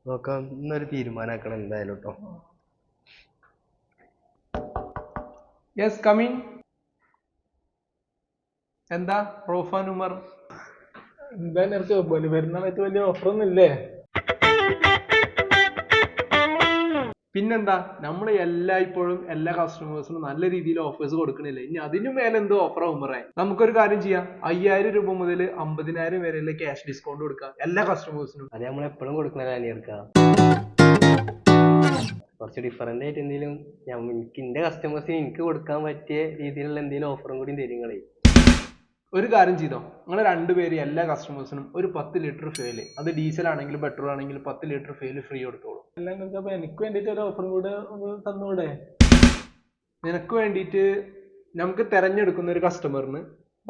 നോക്കാം, ഇന്നൊരു തീരുമാനമാക്കണം എന്തായാലും കേട്ടോ. Yes coming. എന്താ റോഫാൻ ഉമർ? എന്താ നിനക്ക് പെരുന്നാളായിട്ട് വലിയ ഓഫർ ഒന്നും ഇല്ലേ? പിന്നെന്താ, നമ്മൾ എല്ലായ്പ്പോഴും എല്ലാ കസ്റ്റമേഴ്സിനും നല്ല രീതിയിൽ ഓഫേഴ്സ് കൊടുക്കണില്ലേ, ഇനി അതിനു മേലെ എന്തോ ഓഫറാ ഉമറേ? നമുക്കൊരു കാര്യം ചെയ്യാം, 5000 രൂപ മുതൽ 50,000 വരെയുള്ള ക്യാഷ് ഡിസ്കൗണ്ട് കൊടുക്കാം എല്ലാ കസ്റ്റമേഴ്സിനും. അത് നമ്മൾ എപ്പോഴും കൊടുക്കണല്ലോ അനിയർക്കാ. കുറച്ച് ഡിഫറെന്റ് ആയിട്ട് എന്തെങ്കിലും എനിക്ക് എന്റെ കസ്റ്റമേഴ്സിന് എനിക്ക് കൊടുക്കാൻ പറ്റിയ രീതിയിലുള്ള എന്തെങ്കിലും ഓഫറും കൂടി തരുങ്ങളേ. ഒരു കാര്യം ചെയ്തോ, നിങ്ങൾ രണ്ടുപേരും എല്ലാ കസ്റ്റമേഴ്സിനും ഒരു 10 ലിറ്റർ ഫെയില്, അത് ഡീസൽ ആണെങ്കിലും പെട്രോൾ ആണെങ്കിലും 10 ലിറ്റർ ഫെയില് ഫ്രീ കൊടുത്തോളൂ. എല്ലാം അപ്പൊ എനിക്ക് വേണ്ടിട്ട് ഒരു ഓഫറും കൂടെ ഒന്ന് തന്നൂടെ? നിനക്ക് വേണ്ടിയിട്ട് നമുക്ക് തിരഞ്ഞെടുക്കുന്ന ഒരു കസ്റ്റമറിന്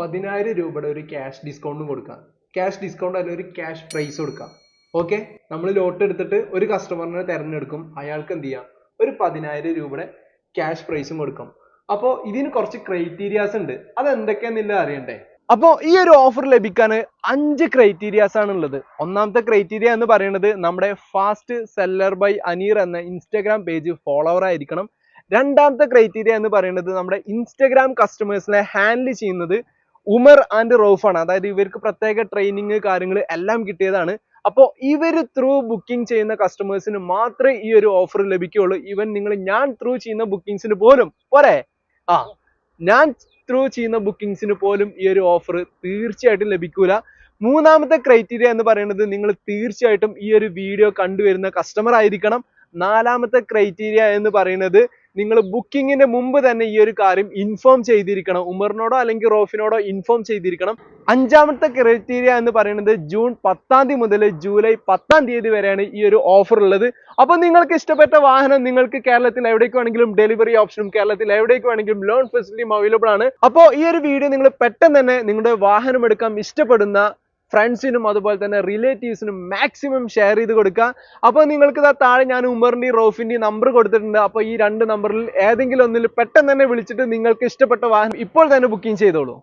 10,000 രൂപയുടെ ഒരു ക്യാഷ് ഡിസ്കൗണ്ടും കൊടുക്കാം. ക്യാഷ് ഡിസ്കൗണ്ട് അല്ല, ഒരു ക്യാഷ് പ്രൈസ് കൊടുക്കാം. ഓക്കെ, നമ്മൾ ലോട്ട് എടുത്തിട്ട് ഒരു കസ്റ്റമറിനെ തിരഞ്ഞെടുക്കും, അയാൾക്ക് എന്ത് ചെയ്യാം, ഒരു 10,000 രൂപയുടെ ക്യാഷ് പ്രൈസും കൊടുക്കും. അപ്പോൾ ഇതിന് കുറച്ച് ക്രൈറ്റീരിയാസ് ഉണ്ട്, അത് എന്തൊക്കെയാന്നില്ല അറിയണ്ടേ? അപ്പോൾ ഈ ഒരു ഓഫർ ലഭിക്കാൻ 5 ക്രൈറ്റീരിയാസ് ആണ് ഉള്ളത്. ഒന്നാമത്തെ ക്രൈറ്റീരിയ എന്ന് പറയുന്നത് നമ്മുടെ ഫാസ്റ്റ് സെല്ലർ ബൈ അനീർ എന്ന ഇൻസ്റ്റാഗ്രാം പേജ് ഫോളോവർ ആയിരിക്കണം. രണ്ടാമത്തെ ക്രൈറ്റീരിയ എന്ന് പറയുന്നത് നമ്മുടെ ഇൻസ്റ്റാഗ്രാം കസ്റ്റമേഴ്സിനെ ഹാൻഡിൽ ചെയ്യുന്നത് ഉമർ ആൻഡ് റൌഫാണ്. അതായത് ഇവർക്ക് പ്രത്യേക ട്രെയിനിങ് കാര്യങ്ങൾ എല്ലാം കിട്ടിയതാണ്. അപ്പോൾ ഇവർ ത്രൂ ബുക്കിംഗ് ചെയ്യുന്ന കസ്റ്റമേഴ്സിന് മാത്രമേ ഈ ഒരു ഓഫർ ലഭിക്കുകയുള്ളൂ. ഞാൻ ത്രൂ ചെയ്യുന്ന ബുക്കിംഗ്സിന് പോലും ഞാൻ ത്രൂ ചെയ്യുന്ന ബുക്കിംഗ്സിന് പോലും ഈ ഒരു ഓഫർ തീർച്ചയായിട്ടും ലഭിക്കൂല. മൂന്നാമത്തെ ക്രൈറ്റീരിയ എന്ന് പറയുന്നത് നിങ്ങൾ തീർച്ചയായിട്ടും ഈ ഒരു വീഡിയോ കണ്ടുവരുന്ന കസ്റ്റമർ ആയിരിക്കണം. നാലാമത്തെ ക്രൈറ്റീരിയ എന്ന് പറയുന്നത് നിങ്ങൾ ബുക്കിങ്ങിന് മുമ്പ് തന്നെ ഈ ഒരു കാര്യം ഇൻഫോം ചെയ്തിരിക്കണം, ഉമറിനോടോ അല്ലെങ്കിൽ റോഫിനോടോ ഇൻഫോം ചെയ്തിരിക്കണം. അഞ്ചാമത്തെ ക്രൈറ്റീരിയ എന്ന് പറയുന്നത് ജൂൺ 10-ാം തീയതി മുതൽ ജൂലൈ 10-ാം തീയതി വരെയാണ് ഈ ഒരു ഓഫർ ഉള്ളത്. അപ്പൊ നിങ്ങൾക്ക് ഇഷ്ടപ്പെട്ട വാഹനം നിങ്ങൾക്ക് കേരളത്തിൽ എവിടേക്ക് വേണമെങ്കിലും ഡെലിവറി ഓപ്ഷനും കേരളത്തിൽ എവിടേക്ക് വേണമെങ്കിലും ലോൺ ഫെസിലിറ്റിയും അവൈലബിൾ ആണ്. അപ്പോൾ ഈ ഒരു വീഡിയോ നിങ്ങൾ പെട്ടെന്ന് തന്നെ നിങ്ങളുടെ വാഹനം എടുക്കാൻ ഇഷ്ടപ്പെടുന്ന ഫ്രണ്ട്സിനും അതുപോലെ തന്നെ റിലേറ്റീവ്സിനും മാക്സിമം ഷെയർ ചെയ്ത് കൊടുക്കുക. അപ്പോൾ നിങ്ങൾക്ക് താഴെ ഞാൻ ഉമറിന്റെയും റൌഫിന്റെയും നമ്പർ കൊടുത്തിട്ടുണ്ട്. അപ്പോൾ ഈ 2 നമ്പറിൽ ഏതെങ്കിലും ഒന്നിൽ പെട്ടെന്ന് തന്നെ വിളിച്ചിട്ട് നിങ്ങൾക്ക് ഇഷ്ടപ്പെട്ട വാഹനം ഇപ്പോൾ തന്നെ ബുക്കിംഗ് ചെയ്തോളൂ.